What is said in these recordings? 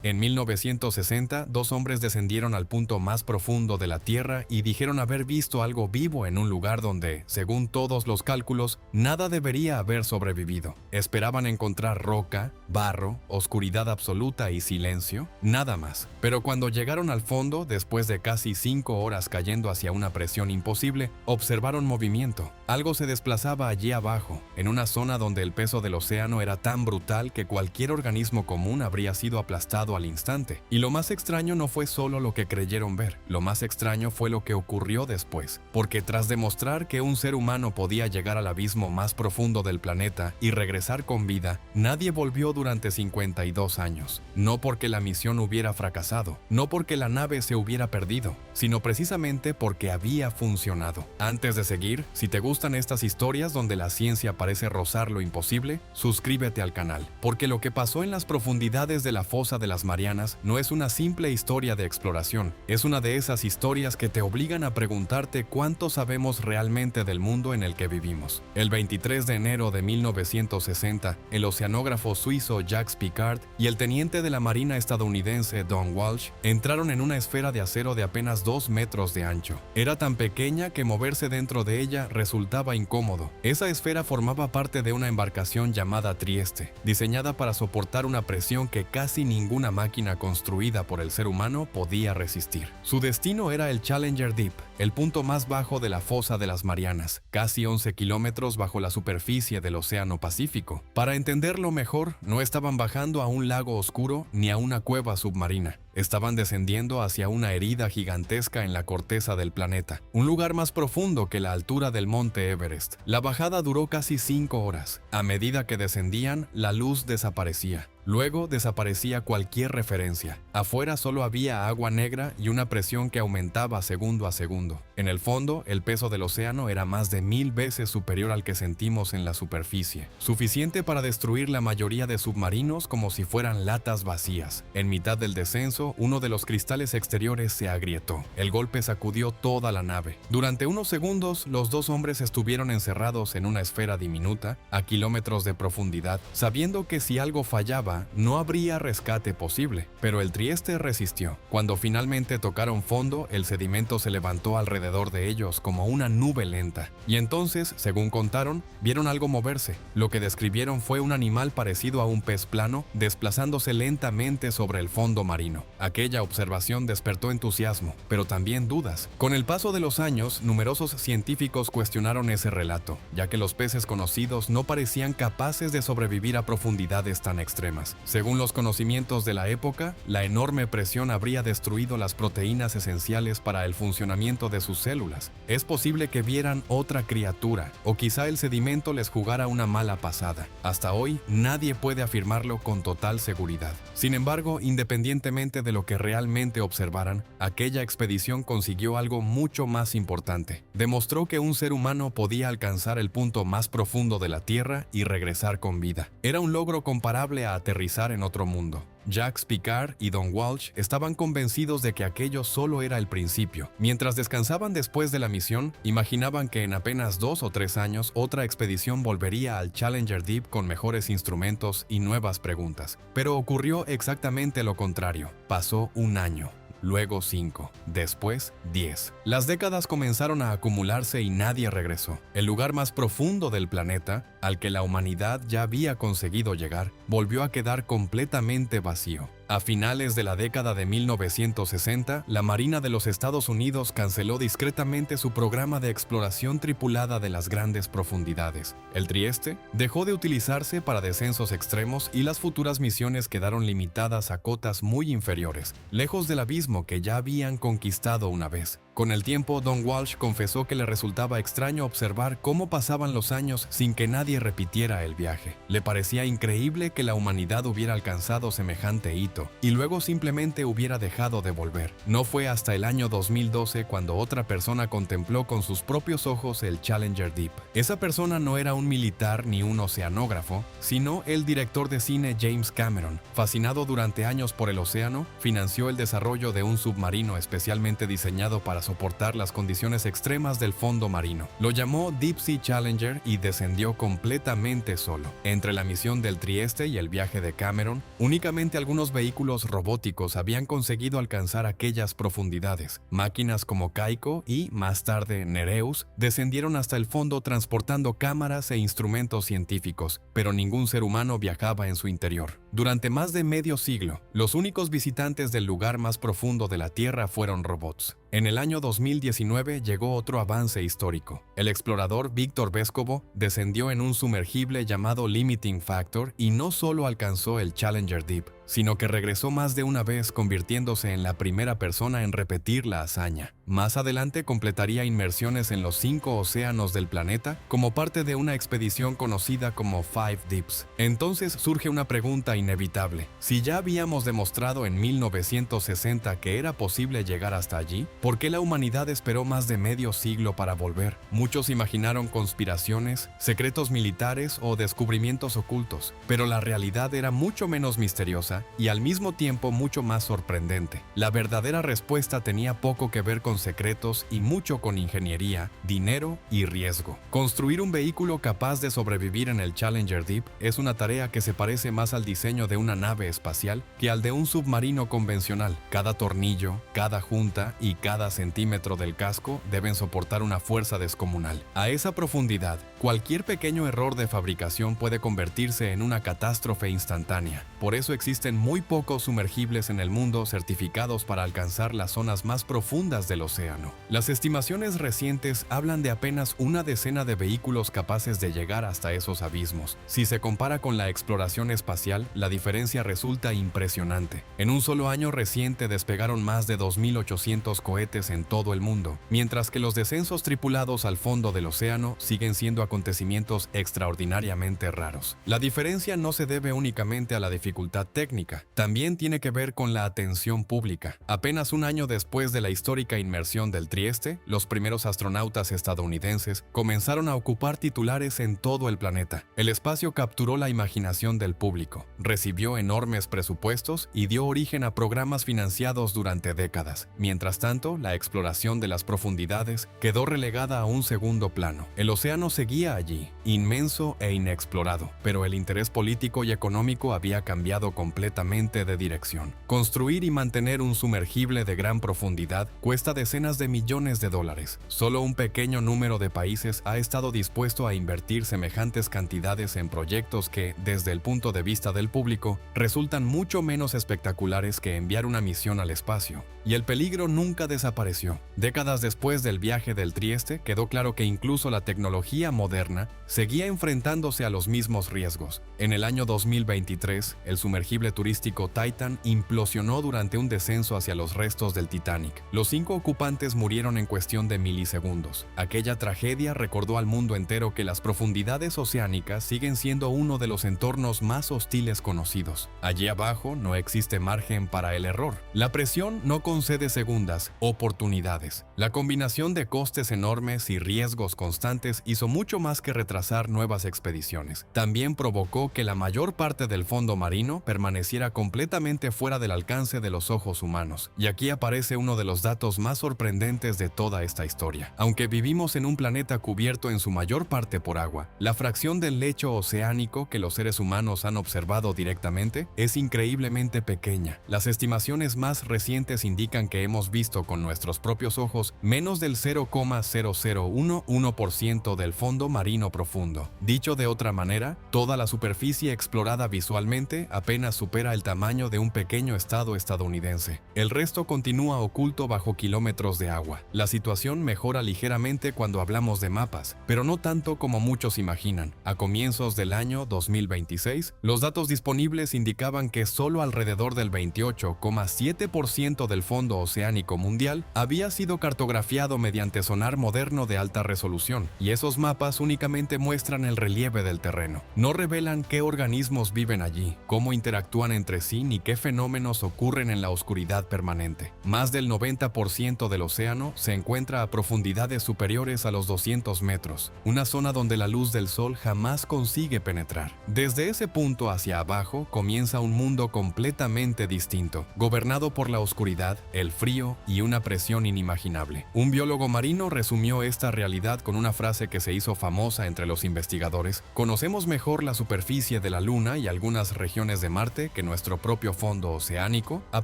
En 1960, dos hombres descendieron al punto más profundo de la Tierra y dijeron haber visto algo vivo en un lugar donde, según todos los cálculos, nada debería haber sobrevivido. Esperaban encontrar roca, barro, oscuridad absoluta y silencio, nada más. Pero cuando llegaron al fondo, después de casi 5 horas cayendo hacia una presión imposible, observaron movimiento. Algo se desplazaba allí abajo, en una zona donde el peso del océano era tan brutal que cualquier organismo común habría sido aplastado al instante. Y lo más extraño no fue solo lo que creyeron ver, lo más extraño fue lo que ocurrió después, porque tras demostrar que un ser humano podía llegar al abismo más profundo del planeta y regresar con vida, nadie volvió durante 52 años. No porque la misión hubiera fracasado, no porque la nave se hubiera perdido, sino precisamente porque había funcionado. Antes de seguir, si te gustan estas historias donde la ciencia parece rozar lo imposible, suscríbete al canal, porque lo que pasó en las profundidades de la fosa de las Marianas no es una simple historia de exploración, es una de esas historias que te obligan a preguntarte cuánto sabemos realmente del mundo en el que vivimos. El 23 de enero de 1960, el oceanógrafo suizo Jacques Piccard y el teniente de la Marina estadounidense Don Walsh entraron en una esfera de acero de apenas 2 metros de ancho. Era tan pequeña que moverse dentro de ella resultaba incómodo. Esa esfera formaba parte de una embarcación llamada Trieste, diseñada para soportar una presión que casi ninguna máquina construida por el ser humano podía resistir. Su destino era el Challenger Deep, el punto más bajo de la fosa de las Marianas, casi 11 kilómetros bajo la superficie del Océano Pacífico. Para entenderlo mejor, no estaban bajando a un lago oscuro ni a una cueva submarina. Estaban descendiendo hacia una herida gigantesca en la corteza del planeta, un lugar más profundo que la altura del monte Everest. La bajada duró casi 5 horas. A medida que descendían, la luz desaparecía. Luego desaparecía cualquier referencia. Afuera solo había agua negra y una presión que aumentaba segundo a segundo. En el fondo, el peso del océano era más de 1000 veces superior al que sentimos en la superficie, suficiente para destruir la mayoría de submarinos como si fueran latas vacías. En mitad del descenso, uno de los cristales exteriores se agrietó. El golpe sacudió toda la nave. Durante unos segundos, los dos hombres estuvieron encerrados en una esfera diminuta, a kilómetros de profundidad, sabiendo que si algo fallaba, no habría rescate posible. Pero el Trieste resistió. Cuando finalmente tocaron fondo, el sedimento se levantó alrededor de ellos como una nube lenta. Y entonces, según contaron, vieron algo moverse. Lo que describieron fue un animal parecido a un pez plano, desplazándose lentamente sobre el fondo marino. Aquella observación despertó entusiasmo, pero también dudas. Con el paso de los años, numerosos científicos cuestionaron ese relato, ya que los peces conocidos no parecían capaces de sobrevivir a profundidades tan extremas. Según los conocimientos de la época, la enorme presión habría destruido las proteínas esenciales para el funcionamiento de sus células. Es posible que vieran otra criatura, o quizá el sedimento les jugara una mala pasada. Hasta hoy, nadie puede afirmarlo con total seguridad. Sin embargo, independientemente de lo que realmente observaran, aquella expedición consiguió algo mucho más importante. Demostró que un ser humano podía alcanzar el punto más profundo de la Tierra y regresar con vida. Era un logro comparable a aterrizar en otro mundo. Jacques Piccard y Don Walsh estaban convencidos de que aquello solo era el principio. Mientras descansaban después de la misión, imaginaban que en apenas 2 o 3 años otra expedición volvería al Challenger Deep con mejores instrumentos y nuevas preguntas. Pero ocurrió exactamente lo contrario. Pasó un año. Luego 5, después 10. Las décadas comenzaron a acumularse y nadie regresó. El lugar más profundo del planeta, al que la humanidad ya había conseguido llegar, volvió a quedar completamente vacío. A finales de la década de 1960, la Marina de los Estados Unidos canceló discretamente su programa de exploración tripulada de las grandes profundidades. El Trieste dejó de utilizarse para descensos extremos y las futuras misiones quedaron limitadas a cotas muy inferiores, lejos del abismo que ya habían conquistado una vez. Con el tiempo, Don Walsh confesó que le resultaba extraño observar cómo pasaban los años sin que nadie repitiera el viaje. Le parecía increíble que la humanidad hubiera alcanzado semejante hito y luego simplemente hubiera dejado de volver. No fue hasta el año 2012 cuando otra persona contempló con sus propios ojos el Challenger Deep. Esa persona no era un militar ni un oceanógrafo, sino el director de cine James Cameron. Fascinado durante años por el océano, financió el desarrollo de un submarino especialmente diseñado para soportar las condiciones extremas del fondo marino. Lo llamó Deep Sea Challenger y descendió con completamente solo. Entre la misión del Trieste y el viaje de Cameron, únicamente algunos vehículos robóticos habían conseguido alcanzar aquellas profundidades. Máquinas como Kaiko y, más tarde, Nereus, descendieron hasta el fondo transportando cámaras e instrumentos científicos, pero ningún ser humano viajaba en su interior. Durante más de medio siglo, los únicos visitantes del lugar más profundo de la Tierra fueron robots. En el año 2019 llegó otro avance histórico. El explorador Víctor Vescovo descendió en un sumergible llamado Limiting Factor y no solo alcanzó el Challenger Deep, sino que regresó más de una vez convirtiéndose en la primera persona en repetir la hazaña. Más adelante completaría inmersiones en los 5 océanos del planeta como parte de una expedición conocida como Five Deeps. Entonces surge una pregunta inevitable. Si ya habíamos demostrado en 1960 que era posible llegar hasta allí, ¿por qué la humanidad esperó más de medio siglo para volver? Muchos imaginaron conspiraciones, secretos militares o descubrimientos ocultos, pero la realidad era mucho menos misteriosa y al mismo tiempo mucho más sorprendente. La verdadera respuesta tenía poco que ver con secretos y mucho con ingeniería, dinero y riesgo. Construir un vehículo capaz de sobrevivir en el Challenger Deep es una tarea que se parece más al diseño de una nave espacial que al de un submarino convencional. Cada tornillo, cada junta y cada centímetro del casco deben soportar una fuerza descomunal. A esa profundidad, cualquier pequeño error de fabricación puede convertirse en una catástrofe instantánea. Por eso existen muy pocos sumergibles en el mundo certificados para alcanzar las zonas más profundas del océano. Las estimaciones recientes hablan de apenas una decena de vehículos capaces de llegar hasta esos abismos. Si se compara con la exploración espacial, la diferencia resulta impresionante. En un solo año reciente despegaron más de 2.800 cohetes en todo el mundo, mientras que los descensos tripulados al fondo del océano siguen siendo acontecimientos extraordinariamente raros. La diferencia no se debe únicamente a la dificultad técnica, también tiene que ver con la atención pública. Apenas un año después de la histórica inmersión del Trieste, los primeros astronautas estadounidenses comenzaron a ocupar titulares en todo el planeta. El espacio capturó la imaginación del público, recibió enormes presupuestos y dio origen a programas financiados durante décadas. Mientras tanto, la exploración de las profundidades quedó relegada a un segundo plano. El océano seguía allí, inmenso e inexplorado, pero el interés político y económico había cambiado completamente de dirección. Construir y mantener un sumergible de gran profundidad cuesta decenas de millones de dólares. Solo un pequeño número de países ha estado dispuesto a invertir semejantes cantidades en proyectos que, desde el punto de vista del público, resultan mucho menos espectaculares que enviar una misión al espacio. Y el peligro nunca desapareció. Décadas después del viaje del Trieste, quedó claro que incluso la tecnología moderna seguía enfrentándose a los mismos riesgos. En el año 2023, el sumergible turístico Titan implosionó durante un descenso hacia los restos del Titanic. Los 5 ocupantes murieron en cuestión de milisegundos. Aquella tragedia recordó al mundo entero que las profundidades oceánicas siguen siendo uno de los entornos más hostiles conocidos. Allí abajo no existe margen para el error. La presión no concede segundas oportunidades. La combinación de costes enormes y riesgos constantes hizo mucho más que retrasar nuevas expediciones. También provocó que la mayor parte del fondo marino permaneciera completamente fuera del alcance de los ojos humanos. Y aquí aparece uno de los datos más sorprendentes de toda esta historia. Aunque vivimos en un planeta cubierto en su mayor parte por agua, la fracción del lecho oceánico que los seres humanos han observado directamente es increíblemente pequeña. Las estimaciones más recientes indican que hemos visto con nuestros propios ojos menos del 0,0011% del fondo marino profundo. Dicho de otra manera, toda la superficie explorada visualmente apenas supera el tamaño de un pequeño estado estadounidense. El resto continúa oculto bajo kilómetros de agua. La situación mejora ligeramente cuando hablamos de mapas, pero no tanto como muchos imaginan. A comienzos del año 2026, los datos disponibles indicaban que solo alrededor del 28,7% del fondo oceánico mundial había sido cartografiado mediante sonar moderno de alta resolución, y esos mapas únicamente muestran el relieve del terreno. No revelan qué organismos viven allí, cómo interactúan interactúan entre sí ni qué fenómenos ocurren en la oscuridad permanente. Más del 90% del océano se encuentra a profundidades superiores a los 200 metros, una zona donde la luz del sol jamás consigue penetrar. Desde ese punto hacia abajo comienza un mundo completamente distinto, gobernado por la oscuridad, el frío y una presión inimaginable. Un biólogo marino resumió esta realidad con una frase que se hizo famosa entre los investigadores: conocemos mejor la superficie de la Luna y algunas regiones de Marte que nuestro propio fondo oceánico, a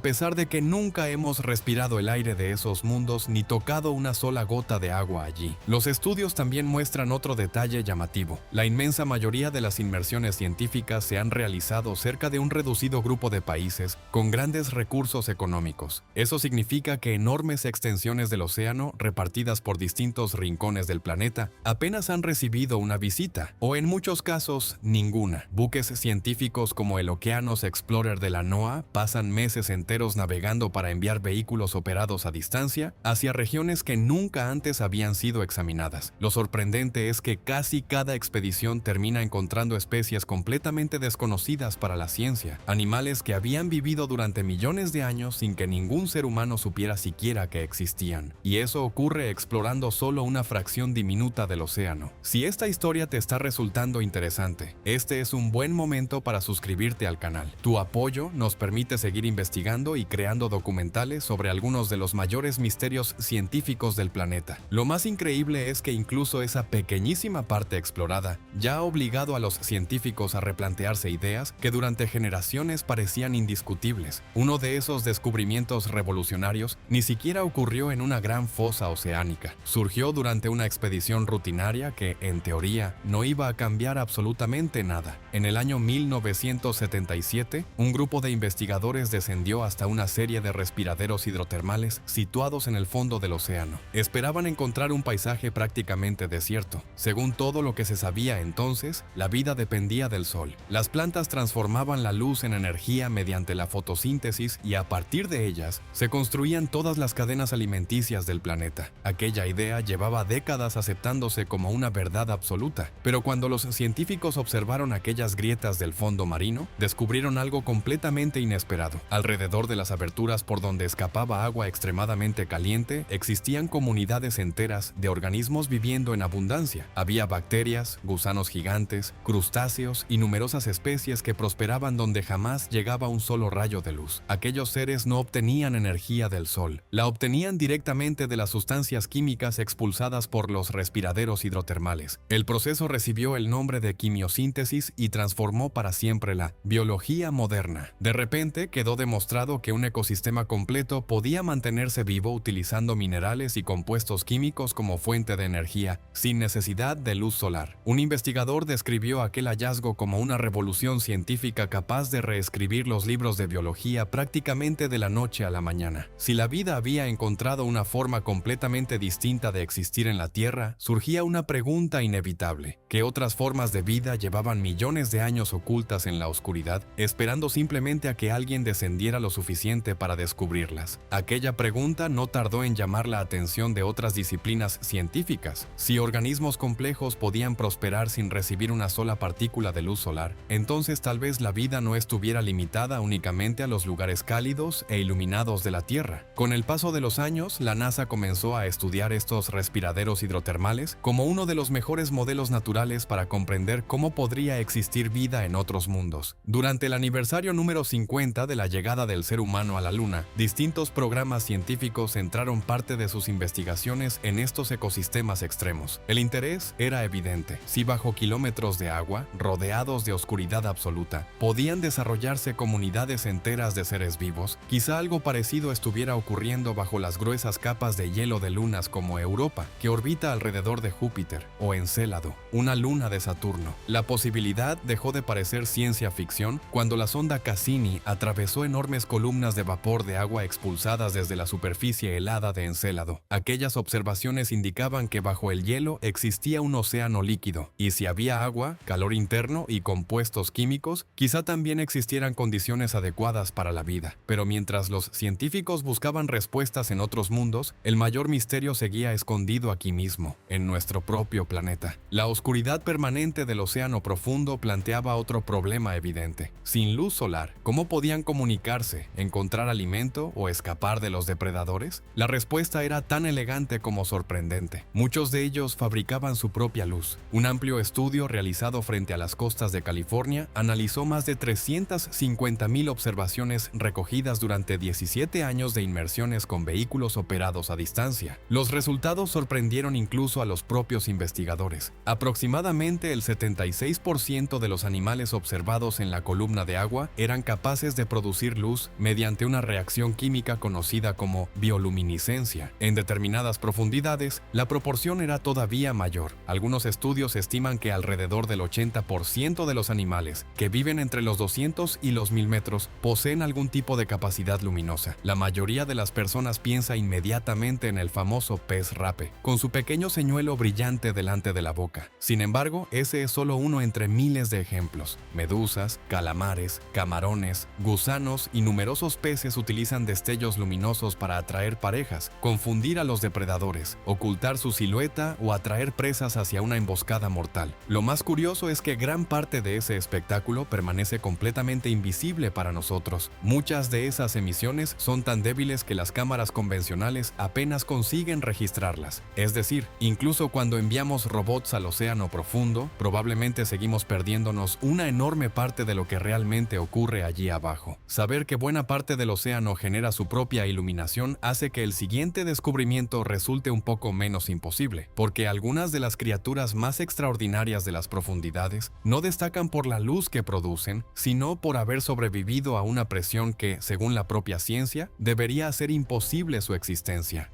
pesar de que nunca hemos respirado el aire de esos mundos ni tocado una sola gota de agua allí. Los estudios también muestran otro detalle llamativo. La inmensa mayoría de las inmersiones científicas se han realizado cerca de un reducido grupo de países con grandes recursos económicos. Eso significa que enormes extensiones del océano, repartidas por distintos rincones del planeta, apenas han recibido una visita, o en muchos casos, ninguna. Buques científicos como el Oceanus Explorer de la NOAA pasan meses enteros navegando para enviar vehículos operados a distancia hacia regiones que nunca antes habían sido examinadas. Lo sorprendente es que casi cada expedición termina encontrando especies completamente desconocidas para la ciencia, animales que habían vivido durante millones de años sin que ningún ser humano supiera siquiera que existían. Y eso ocurre explorando solo una fracción diminuta del océano. Si esta historia te está resultando interesante, este es un buen momento para suscribirte al canal. Tu apoyo nos permite seguir investigando y creando documentales sobre algunos de los mayores misterios científicos del planeta. Lo más increíble es que incluso esa pequeñísima parte explorada ya ha obligado a los científicos a replantearse ideas que durante generaciones parecían indiscutibles. Uno de esos descubrimientos revolucionarios ni siquiera ocurrió en una gran fosa oceánica. Surgió durante una expedición rutinaria que, en teoría, no iba a cambiar absolutamente nada. En el año 1977, un grupo de investigadores descendió hasta una serie de respiraderos hidrotermales situados en el fondo del océano. Esperaban encontrar un paisaje prácticamente desierto. Según todo lo que se sabía entonces, la vida dependía del sol. Las plantas transformaban la luz en energía mediante la fotosíntesis y a partir de ellas se construían todas las cadenas alimenticias del planeta. Aquella idea llevaba décadas aceptándose como una verdad absoluta, pero cuando los científicos observaron aquellas grietas del fondo marino, descubrieron algo completamente inesperado. Alrededor de las aberturas por donde escapaba agua extremadamente caliente, existían comunidades enteras de organismos viviendo en abundancia. Había bacterias, gusanos gigantes, crustáceos y numerosas especies que prosperaban donde jamás llegaba un solo rayo de luz. Aquellos seres no obtenían energía del sol, la obtenían directamente de las sustancias químicas expulsadas por los respiraderos hidrotermales. El proceso recibió el nombre de quimiosíntesis y transformó para siempre la biología moderna. De repente quedó demostrado que un ecosistema completo podía mantenerse vivo utilizando minerales y compuestos químicos como fuente de energía, sin necesidad de luz solar. Un investigador describió aquel hallazgo como una revolución científica capaz de reescribir los libros de biología prácticamente de la noche a la mañana. Si la vida había encontrado una forma completamente distinta de existir en la Tierra, surgía una pregunta inevitable: ¿qué otras formas de vida llevaban millones de años ocultas en la oscuridad, esperando simplemente a que alguien descendiera lo suficiente para descubrirlas? Aquella pregunta no tardó en llamar la atención de otras disciplinas científicas. Si organismos complejos podían prosperar sin recibir una sola partícula de luz solar, entonces tal vez la vida no estuviera limitada únicamente a los lugares cálidos e iluminados de la Tierra. Con el paso de los años, la NASA comenzó a estudiar estos respiraderos hidrotermales como uno de los mejores modelos naturales para comprender cómo podría existir vida en otros mundos. Durante el aniversario número 50 de la llegada del ser humano a la Luna, distintos programas científicos centraron parte de sus investigaciones en estos ecosistemas extremos. El interés era evidente. Si bajo kilómetros de agua, rodeados de oscuridad absoluta, podían desarrollarse comunidades enteras de seres vivos, quizá algo parecido estuviera ocurriendo bajo las gruesas capas de hielo de lunas como Europa, que orbita alrededor de Júpiter, o Encélado, una luna de Saturno. La posibilidad dejó de parecer ciencia ficción cuando la sonda Cassini atravesó enormes columnas de vapor de agua expulsadas desde la superficie helada de Encélado. Aquellas observaciones indicaban que bajo el hielo existía un océano líquido, y si había agua, calor interno y compuestos químicos, quizá también existieran condiciones adecuadas para la vida. Pero mientras los científicos buscaban respuestas en otros mundos, el mayor misterio seguía escondido aquí mismo, en nuestro propio planeta. La oscuridad permanente del océano profundo planteaba otro problema evidente. Si sin luz solar, ¿cómo podían comunicarse, encontrar alimento o escapar de los depredadores? La respuesta era tan elegante como sorprendente. Muchos de ellos fabricaban su propia luz. Un amplio estudio realizado frente a las costas de California analizó más de 350,000 observaciones recogidas durante 17 años de inmersiones con vehículos operados a distancia. Los resultados sorprendieron incluso a los propios investigadores. Aproximadamente el 76% de los animales observados en la columna de agua eran capaces de producir luz mediante una reacción química conocida como bioluminiscencia. En determinadas profundidades, la proporción era todavía mayor. Algunos estudios estiman que alrededor del 80% de los animales que viven entre los 200 y los 1000 metros poseen algún tipo de capacidad luminosa. La mayoría de las personas piensa inmediatamente en el famoso pez rape, con su pequeño señuelo brillante delante de la boca. Sin embargo, ese es solo uno entre miles de ejemplos. Medusas, calamares, camarones, gusanos y numerosos peces utilizan destellos luminosos para atraer parejas, confundir a los depredadores, ocultar su silueta o atraer presas hacia una emboscada mortal. Lo más curioso es que gran parte de ese espectáculo permanece completamente invisible para nosotros. Muchas de esas emisiones son tan débiles que las cámaras convencionales apenas consiguen registrarlas. Es decir, incluso cuando enviamos robots al océano profundo, probablemente seguimos perdiéndonos una enorme parte de lo que realmente ocurre allí abajo. Saber que buena parte del océano genera su propia iluminación hace que el siguiente descubrimiento resulte un poco menos imposible, porque algunas de las criaturas más extraordinarias de las profundidades no destacan por la luz que producen, sino por haber sobrevivido a una presión que, según la propia ciencia, debería hacer imposible su existencia.